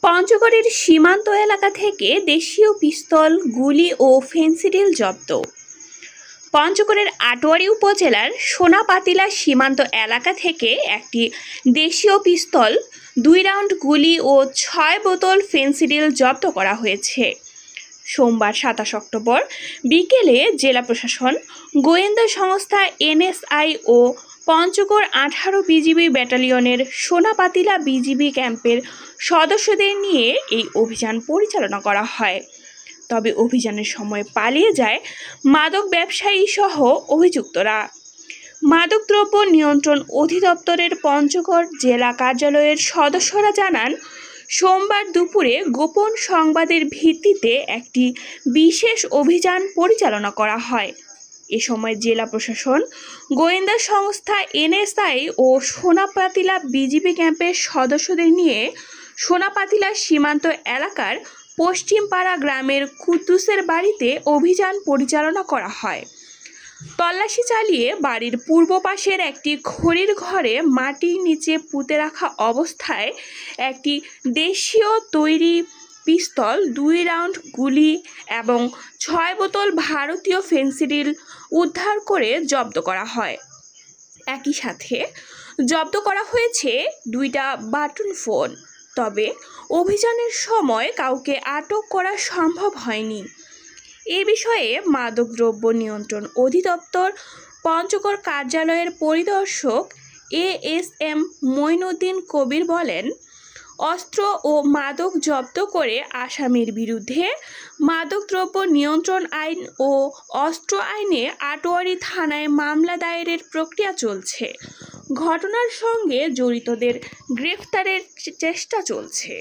পঞ্চগড়ের সীমান্ত এলাকা থেকে দেশীয় পিস্তল, গুলি ও ফেন্সিডিল জব্দ। পঞ্চগড়ের আটোয়ারী উপজেলার সোনাপাতিলা সীমান্ত এলাকা থেকে একটি দেশীয় পিস্তল, 2 রাউন্ড গুলি ও 6 বোতল ফেন্সিডিল জব্দ করা হয়েছে। সোমবার 27 অক্টোবর বিকেলে জেলা প্রশাসন, গোয়েন্দা সংস্থা এনএসআই ও পঞ্চগড় 18 বিজিবি ব্যাটালিয়নের সোনাপাতিলা বিজিবি ক্যাম্পের সদস্যদের নিয়ে এই অভিযান পরিচালনা করা হয়। তবে অভিযানের সময় পালিয়ে যায় মাদক ব্যবসায়ী সহ অভিযুক্তরা। মাদকদ্রব্য নিয়ন্ত্রণ অধিদপ্তরের পঞ্চগড় জেলা কার্যালয়ের সদস্যরা জানান, সোমবার দুপুরে গোপন সংবাদের ভিত্তিতে একটি বিশেষ অভিযান পরিচালনা করা হয়। এ সময় জেলা প্রশাসন, গোয়েন্দা সংস্থা এনএসআই ও সোনাপাতিলা বিজিবি ক্যাম্পের সদস্যদের নিয়ে সোনাপাতিলা সীমান্ত এলাকার পশ্চিমপাড়া গ্রামের কুদ্দুসের বাড়িতে অভিযান পরিচালনা করা হয়। তল্লাশি চালিয়ে বাড়ির পূর্ব পাশের একটি খড়ির ঘরে মাটির নিচে পুঁতে রাখা অবস্থায় একটি দেশীয় তৈরি পিস্তল, 2 রাউন্ড গুলি এবং 6 বোতল ভারতীয় ফেন্সিডিল উদ্ধার করে জব্দ করা হয়। একই সাথে জব্দ করা হয়েছে 2টা বাটন ফোন। তবে অভিযানের সময় কাউকে আটক করা সম্ভব হয়নি। এ বিষয়ে মাদকদ্রব্য নিয়ন্ত্রণ অধিদপ্তর পঞ্চগড় কার্যালয়ের পরিদর্শক এএসএম মঈনুদ্দিন কবির বলেন, অস্ত্র ও মাদক জব্দ করে আসামির বিরুদ্ধে মাদকদ্রব্য নিয়ন্ত্রণ আইন ও অস্ত্র আইনে আটোয়ারী থানায় মামলা দায়েরের প্রক্রিয়া চলছে। ঘটনার সঙ্গে জড়িতদের গ্রেফতারের চেষ্টা চলছে।